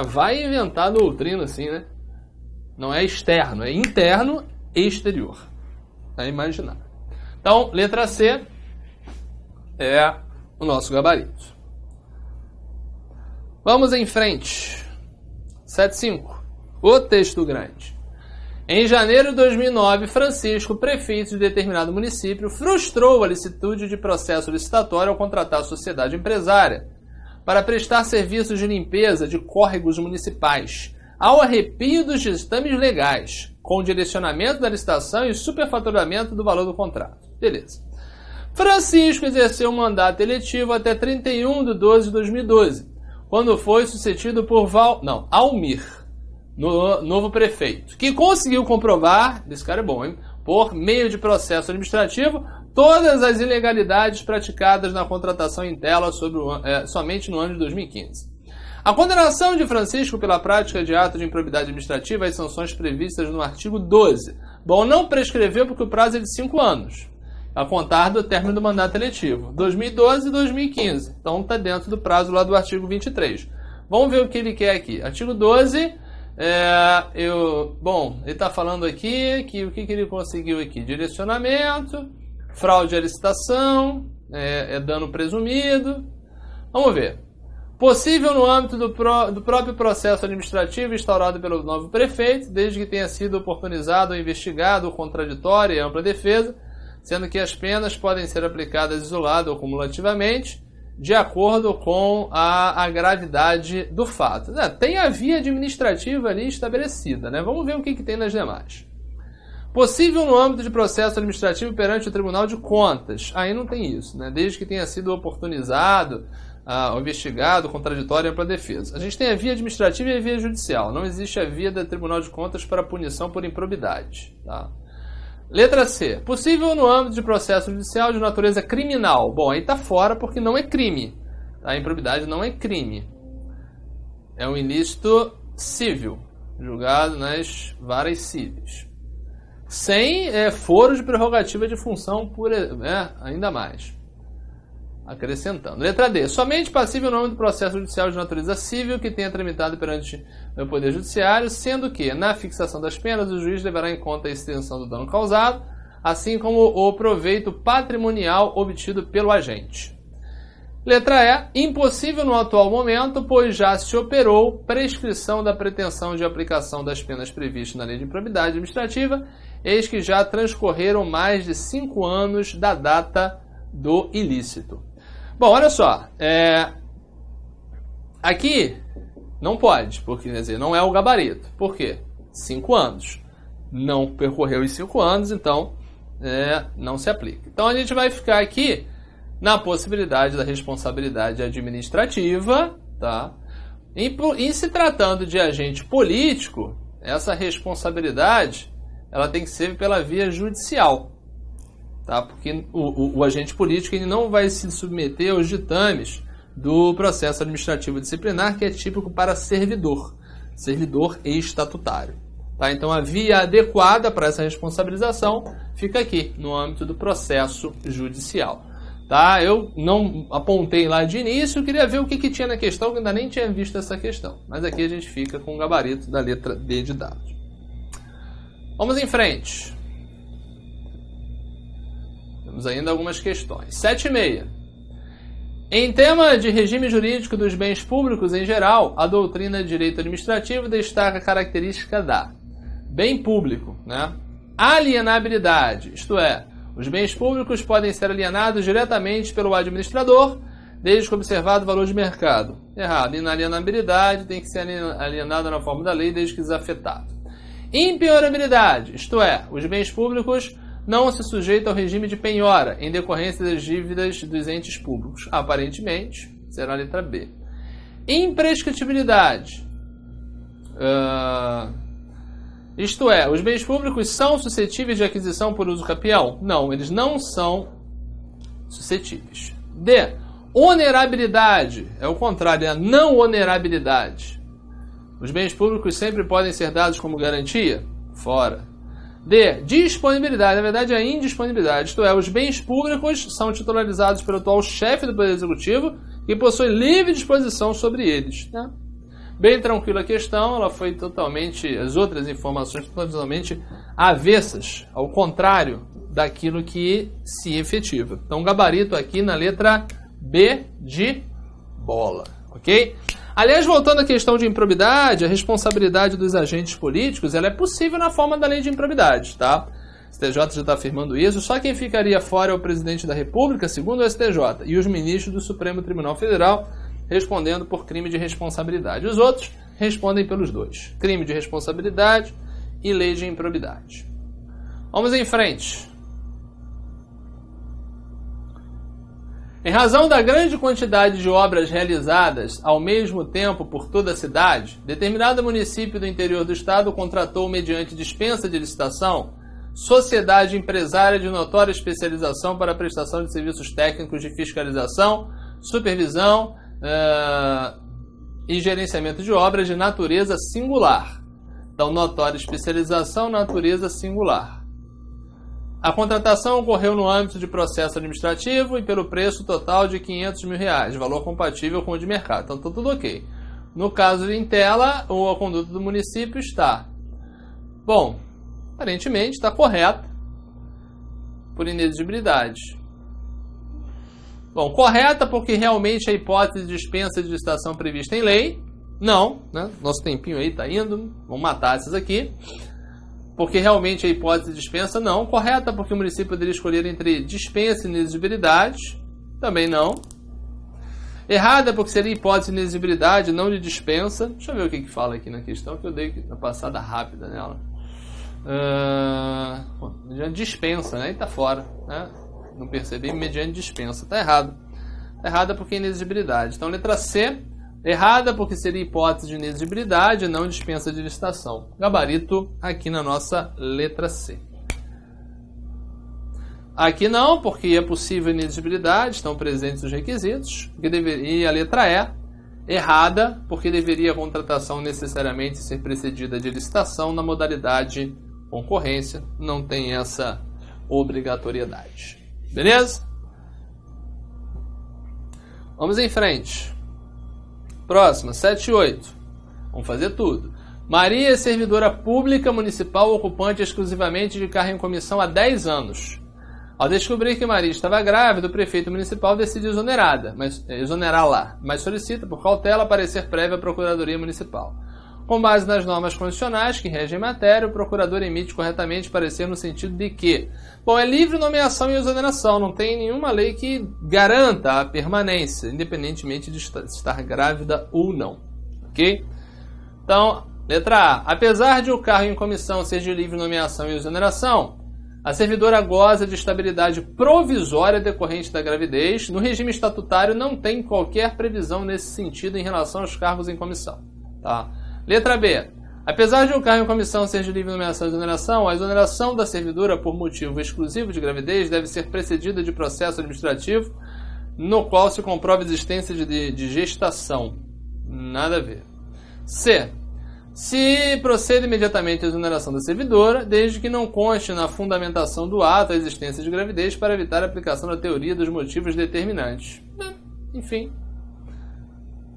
Vai inventar doutrina assim, né? Não é externo, é interno e exterior. É imaginar. Então, letra C é o nosso gabarito. Vamos em frente. 7.5. O texto grande. Em janeiro de 2009, Francisco, prefeito de determinado município, frustrou a licitude de processo licitatório ao contratar a sociedade empresária para prestar serviços de limpeza de córregos municipais, ao arrepio dos ditames legais, com direcionamento da licitação e superfaturamento do valor do contrato. Beleza. Francisco exerceu um mandato eletivo até 31 de 12 de 2012, quando foi sucedido por Almir, novo prefeito, que conseguiu comprovar, esse cara é bom, hein, por meio de processo administrativo, todas as ilegalidades praticadas na contratação em tela somente no ano de 2015. A condenação de Francisco pela prática de ato de improbidade administrativa e as sanções previstas no artigo 12. Bom, não prescreveu porque o prazo é de 5 anos, a contar do término do mandato eletivo, 2012 e 2015. Então está dentro do prazo lá do artigo 23. Vamos ver o que ele quer aqui. Artigo 12, ele está falando aqui que o que ele conseguiu aqui? Direcionamento, fraude à licitação, dano presumido. Vamos ver. Possível no âmbito do próprio processo administrativo instaurado pelo novo prefeito, desde que tenha sido oportunizado ou investigado o contraditório e ampla defesa, sendo que as penas podem ser aplicadas isolada ou cumulativamente, de acordo com a gravidade do fato. Tem a via administrativa ali estabelecida, né? Vamos ver o que tem nas demais. Possível no âmbito de processo administrativo perante o Tribunal de Contas. Aí não tem isso, né? Desde que tenha sido oportunizado, investigado, contraditório e ampla defesa. A gente tem a via administrativa e a via judicial. Não existe a via do Tribunal de Contas para punição por improbidade. Tá? Letra C. Possível no âmbito de processo judicial de natureza criminal. Bom, aí está fora porque não é crime. A improbidade não é crime. É um ilícito civil, julgado nas varas cíveis. Sem foro de prerrogativa de função, ainda mais. Acrescentando. Letra D. Somente passível no âmbito do processo judicial de natureza civil que tenha tramitado perante o Poder Judiciário, sendo que, na fixação das penas, o juiz levará em conta a extensão do dano causado, assim como o proveito patrimonial obtido pelo agente. Letra E. Impossível no atual momento, pois já se operou prescrição da pretensão de aplicação das penas previstas na Lei de Improbidade Administrativa, eis que já transcorreram mais de 5 anos da data do ilícito. Bom, olha só, aqui não pode, porque quer dizer, não é o gabarito. Por quê? 5 anos. Não percorreu os 5 anos, então não se aplica. Então a gente vai ficar aqui na possibilidade da responsabilidade administrativa, tá? Em se tratando de agente político, essa responsabilidade ela tem que ser pela via judicial. Tá? Porque o agente político ele não vai se submeter aos ditames do processo administrativo disciplinar, que é típico para servidor e estatutário. Tá? Então a via adequada para essa responsabilização fica aqui, no âmbito do processo judicial. Tá? Eu não apontei lá de início, eu queria ver o que tinha na questão, que eu ainda nem tinha visto essa questão. Mas aqui a gente fica com o gabarito da letra D de dados. Vamos em frente. Temos ainda algumas questões. 7,6. Em tema de regime jurídico dos bens públicos em geral, a doutrina de direito administrativo destaca a característica da bem público, né? Alienabilidade, isto é, os bens públicos podem ser alienados diretamente pelo administrador, desde que observado o valor de mercado. Errado. Inalienabilidade tem que ser alienado na forma da lei, desde que desafetado. Impenhorabilidade, isto é, os bens públicos não se sujeitam ao regime de penhora em decorrência das dívidas dos entes públicos. Aparentemente, será a letra B. Imprescritibilidade. Isto é, os bens públicos são suscetíveis de aquisição por uso capião? Não, eles não são suscetíveis. D. Onerabilidade. É o contrário, é a não onerabilidade. Os bens públicos sempre podem ser dados como garantia? Fora. D. Disponibilidade. Na verdade, é a indisponibilidade. Isto é, os bens públicos são titularizados pelo atual chefe do Poder Executivo que possui livre disposição sobre eles. Né? Bem tranquila a questão, ela foi totalmente... As outras informações totalmente avessas, ao contrário daquilo que se efetiva. Então, gabarito aqui na letra B de bola. Ok? Aliás, voltando à questão de improbidade, a responsabilidade dos agentes políticos ela é possível na forma da lei de improbidade, tá? O STJ já está afirmando isso. Só quem ficaria fora é o presidente da República, segundo o STJ, e os ministros do Supremo Tribunal Federal, respondendo por crime de responsabilidade. Os outros respondem pelos dois: crime de responsabilidade e lei de improbidade. Vamos em frente. Em razão da grande quantidade de obras realizadas ao mesmo tempo por toda a cidade, determinado município do interior do estado contratou, mediante dispensa de licitação, sociedade empresária de notória especialização para a prestação de serviços técnicos de fiscalização, supervisão e gerenciamento de obras de natureza singular. Então, notória especialização, natureza singular. A contratação ocorreu no âmbito de processo administrativo e pelo preço total de R$500 mil, valor compatível com o de mercado. Então, está tudo ok. No caso de Intela, a conduta do município está... Bom, aparentemente está correto por inexigibilidade. Bom, correta porque realmente a hipótese de dispensa de licitação prevista em lei. Não, né? Nosso tempinho aí está indo. Vamos matar essas aqui. Porque realmente a hipótese de dispensa, não. Correta, porque o município poderia escolher entre dispensa e inexigibilidade. Também não. Errada, porque seria hipótese de inexigibilidade, não de dispensa. Deixa eu ver o que fala aqui na questão, que eu dei uma passada rápida nela. Mediante dispensa, né? E tá fora. Né? Não percebi, mediante dispensa. Tá errado. Tá errada porque é inexigibilidade. Então, letra C... Errada porque seria hipótese de inexigibilidade, não dispensa de licitação. Gabarito aqui na nossa letra C. Aqui não, porque é possível inexigibilidade, estão presentes os requisitos. E a letra E, errada, porque deveria a contratação necessariamente ser precedida de licitação na modalidade concorrência. Não tem essa obrigatoriedade. Beleza? Vamos em frente. Próxima, 7 e 8. Vamos fazer tudo. Maria é servidora pública municipal ocupante exclusivamente de cargo em comissão há 10 anos. Ao descobrir que Maria estava grávida, o prefeito municipal decide exonerá-la, mas solicita, por cautela, parecer prévio à Procuradoria Municipal. Com base nas normas constitucionais que regem matéria, o procurador emite corretamente parecer no sentido de que, bom, é livre nomeação e exoneração, não tem nenhuma lei que garanta a permanência, independentemente de estar grávida ou não. Ok? Então, letra A. Apesar de o cargo em comissão ser de livre nomeação e exoneração, a servidora goza de estabilidade provisória decorrente da gravidez. No regime estatutário não tem qualquer previsão nesse sentido em relação aos cargos em comissão. Tá? Letra B. Apesar de o cargo em comissão ser de livre nomeação e exoneração, a exoneração da servidora por motivo exclusivo de gravidez deve ser precedida de processo administrativo no qual se comprova a existência de gestação. Nada a ver. C. Se procede imediatamente à exoneração da servidora, desde que não conste na fundamentação do ato a existência de gravidez para evitar a aplicação da teoria dos motivos determinantes. Enfim,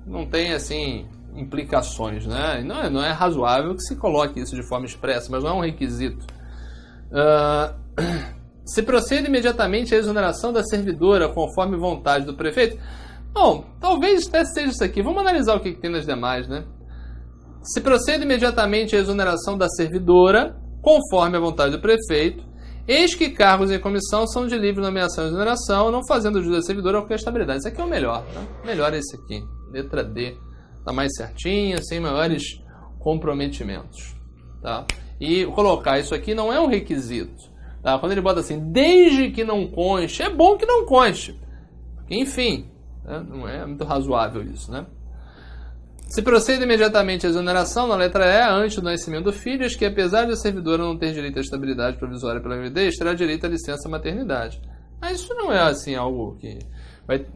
não tem, assim, implicações, né? Não é razoável que se coloque isso de forma expressa, mas não é um requisito. Se procede imediatamente à exoneração da servidora conforme vontade do prefeito. Bom, talvez até seja isso aqui. Vamos analisar o que tem nas demais, né? Se procede imediatamente à exoneração da servidora, conforme a vontade do prefeito, eis que cargos em comissão são de livre nomeação e exoneração, não fazendo jus da servidora qualquer estabilidade. Isso aqui é o melhor, tá? O melhor é esse aqui. Letra D. Tá mais certinha, sem maiores comprometimentos. Tá? E colocar isso aqui não é um requisito. Tá? Quando ele bota assim, desde que não conste, é bom que não conste. Enfim, né? Não é muito razoável isso, né? Se procede imediatamente à exoneração, na letra E, antes do nascimento do filho, que apesar de a servidora não ter direito à estabilidade provisória pela gravidez, terá direito à licença maternidade. Mas isso não é assim algo que...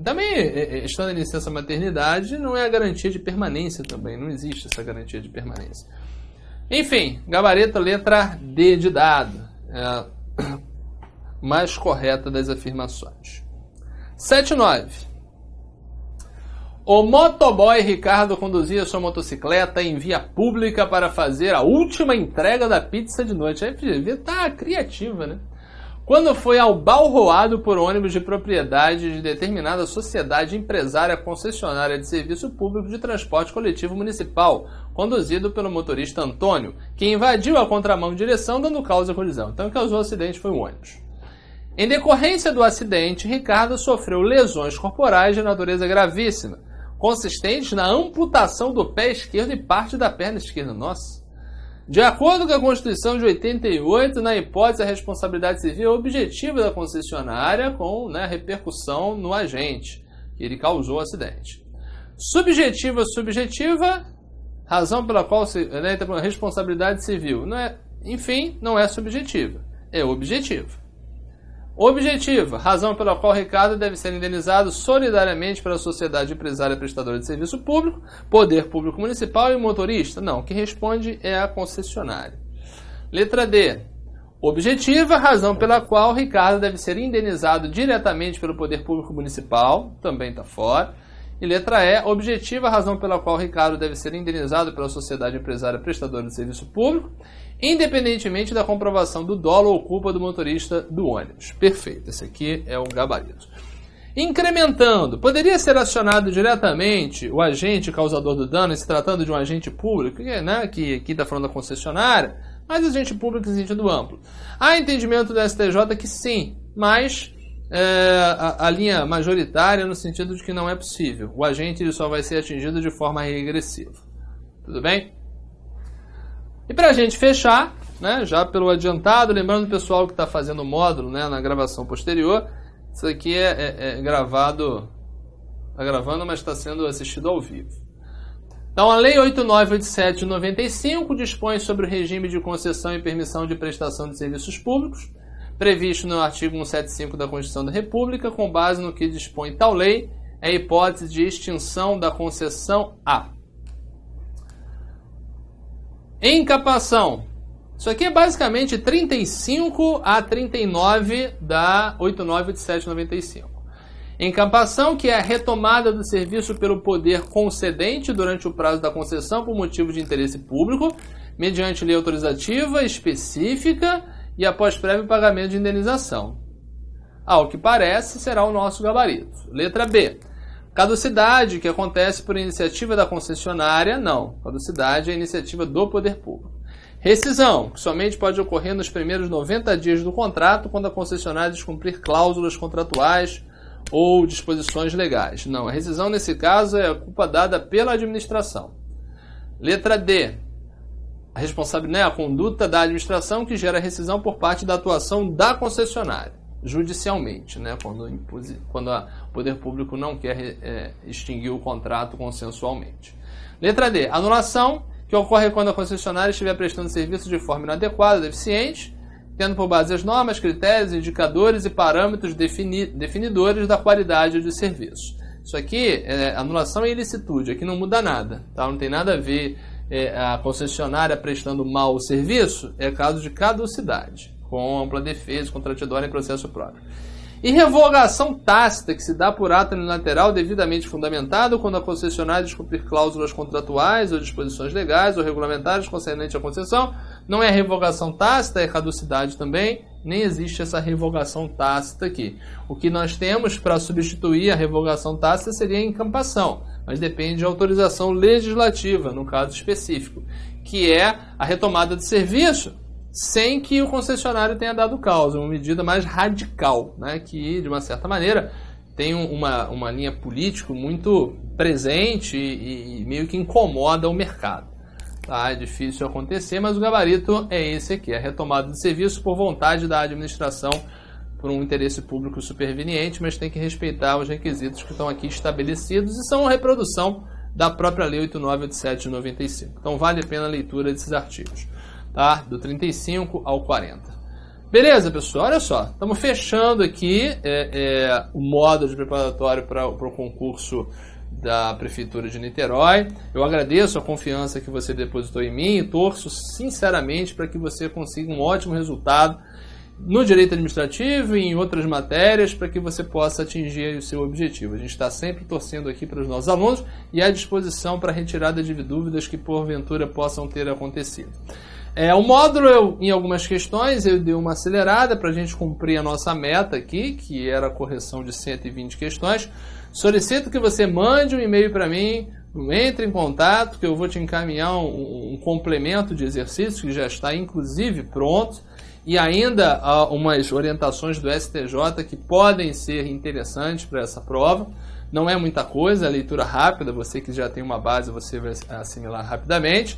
Também, estando em licença maternidade, não é a garantia de permanência também. Não existe essa garantia de permanência. Enfim, gabarito letra D de dado. É a mais correta das afirmações. 7 e 9. O motoboy Ricardo conduzia sua motocicleta em via pública para fazer a última entrega da pizza de noite. Aí devia estar criativa, né? Quando foi abalroado por ônibus de propriedade de determinada sociedade empresária concessionária de serviço público de transporte coletivo municipal, conduzido pelo motorista Antônio, que invadiu a contramão de direção, dando causa à colisão. Então, quem causou o acidente foi o ônibus. Em decorrência do acidente, Ricardo sofreu lesões corporais de natureza gravíssima, consistentes na amputação do pé esquerdo e parte da perna esquerda. Nossa! De acordo com a Constituição de 88, na hipótese da responsabilidade civil objetiva da concessionária com repercussão no agente, que ele causou o acidente. Subjetiva, razão pela qual a responsabilidade civil não é subjetiva, é objetiva. Objetiva, razão pela qual Ricardo deve ser indenizado solidariamente pela sociedade empresária prestadora de serviço público, poder público municipal e motorista. Não, quem responde é a concessionária. Letra D. Objetiva, razão pela qual Ricardo deve ser indenizado diretamente pelo poder público municipal. Também está fora. E letra E. Objetiva, razão pela qual Ricardo deve ser indenizado pela sociedade empresária prestadora de serviço público, independentemente da comprovação do dolo ou culpa do motorista do ônibus. Perfeito, esse aqui é o gabarito. Incrementando, poderia ser acionado diretamente o agente causador do dano, se tratando de um agente público, que aqui está falando da concessionária, mas agente público em sentido amplo. Há entendimento do STJ que sim, mas a linha majoritária no sentido de que não é possível. O agente ele só vai ser atingido de forma regressiva. Tudo bem? E para a gente fechar, já pelo adiantado, lembrando o pessoal que está fazendo o módulo na gravação posterior, isso aqui é gravado, está gravando, mas está sendo assistido ao vivo. Então, a Lei 8987 de 95 dispõe sobre o regime de concessão e permissão de prestação de serviços públicos, previsto no artigo 175 da Constituição da República, com base no que dispõe tal lei, é a hipótese de extinção da concessão A. Encapação. Isso aqui é basicamente 35 a 39 da 8987/95. Encapação, que é a retomada do serviço pelo poder concedente durante o prazo da concessão por motivo de interesse público, mediante lei autorizativa específica e após prévio pagamento de indenização. Ao que parece, será o nosso gabarito. Letra B. Caducidade, que acontece por iniciativa da concessionária, não. Caducidade é a iniciativa do poder público. Rescisão, que somente pode ocorrer nos primeiros 90 dias do contrato, quando a concessionária descumprir cláusulas contratuais ou disposições legais. Não, a rescisão nesse caso é a culpa dada pela administração. Letra D. A responsabilidade, a conduta da administração que gera rescisão por parte da atuação da concessionária, judicialmente, quando o poder público não quer extinguir o contrato consensualmente. Letra D. Anulação, que ocorre quando a concessionária estiver prestando serviço de forma inadequada, deficiente, tendo por base as normas, critérios, indicadores e parâmetros definidores da qualidade do serviço. Isso aqui é anulação e ilicitude, aqui não muda nada, tá? Não tem nada a ver a concessionária prestando mal o serviço, é caso de caducidade, com ampla defesa, contraditória em processo próprio. E revogação tácita, que se dá por ato unilateral devidamente fundamentado quando a concessionária descumprir cláusulas contratuais ou disposições legais ou regulamentares concernentes à concessão. Não é revogação tácita, é caducidade também. Nem existe essa revogação tácita aqui. O que nós temos para substituir a revogação tácita seria a encampação, mas depende de autorização legislativa, no caso específico, que é a retomada de serviço sem que o concessionário tenha dado causa, uma medida mais radical, que, de uma certa maneira, tem uma linha política muito presente e meio que incomoda o mercado. Tá? É difícil acontecer, mas o gabarito é esse aqui, a retomada de serviço por vontade da administração, por um interesse público superveniente, mas tem que respeitar os requisitos que estão aqui estabelecidos e são uma reprodução da própria Lei 8987 de 95. Então vale a pena a leitura desses artigos. Tá? Do 35 ao 40. Beleza, pessoal? Olha só. Estamos fechando aqui o módulo de preparatório para o concurso da Prefeitura de Niterói. Eu agradeço a confiança que você depositou em mim e torço sinceramente para que você consiga um ótimo resultado no direito administrativo e em outras matérias para que você possa atingir o seu objetivo. A gente está sempre torcendo aqui para os nossos alunos e à disposição para retirada de dúvidas que porventura possam ter acontecido. O módulo, em algumas questões, eu dei uma acelerada para a gente cumprir a nossa meta aqui, que era a correção de 120 questões. Solicito que você mande um e-mail para mim, entre em contato, que eu vou te encaminhar um complemento de exercícios que já está, inclusive, pronto, e ainda umas orientações do STJ que podem ser interessantes para essa prova. Não é muita coisa, é leitura rápida, você que já tem uma base, você vai assimilar rapidamente.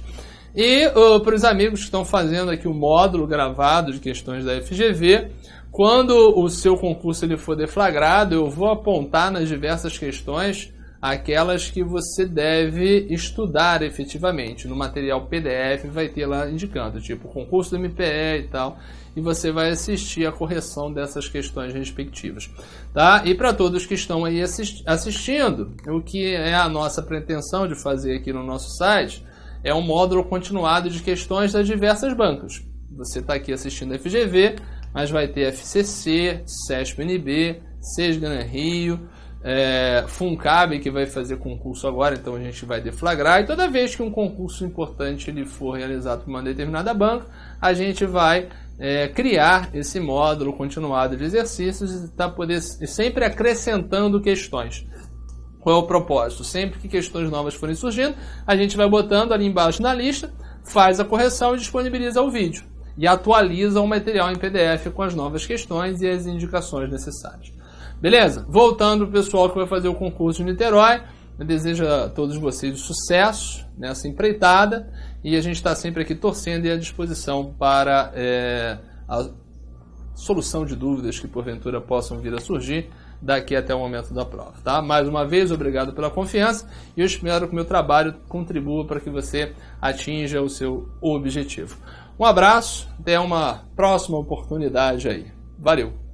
E para os amigos que estão fazendo aqui o módulo gravado de questões da FGV, quando o seu concurso ele for deflagrado, eu vou apontar nas diversas questões aquelas que você deve estudar efetivamente. No material PDF vai ter lá indicando, tipo concurso do MPE e tal, e você vai assistir a correção dessas questões respectivas. Tá? E para todos que estão aí assistindo, o que é a nossa pretensão de fazer aqui no nosso site é um módulo continuado de questões das diversas bancas. Você está aqui assistindo a FGV, mas vai ter FCC, CESP-NB, SESGAN Rio, FUNCAB, que vai fazer concurso agora, então a gente vai deflagrar. E toda vez que um concurso importante ele for realizado por uma determinada banca, a gente vai criar esse módulo continuado de exercícios e sempre acrescentando questões. Qual é o propósito? Sempre que questões novas forem surgindo, a gente vai botando ali embaixo na lista, faz a correção e disponibiliza o vídeo. E atualiza o material em PDF com as novas questões e as indicações necessárias. Beleza? Voltando para o pessoal que vai fazer o concurso de Niterói, eu desejo a todos vocês sucesso nessa empreitada e a gente está sempre aqui torcendo e à disposição para a solução de dúvidas que porventura possam vir a surgir daqui até o momento da prova. Tá? Mais uma vez, obrigado pela confiança e eu espero que o meu trabalho contribua para que você atinja o seu objetivo. Um abraço, até uma próxima oportunidade aí. Valeu!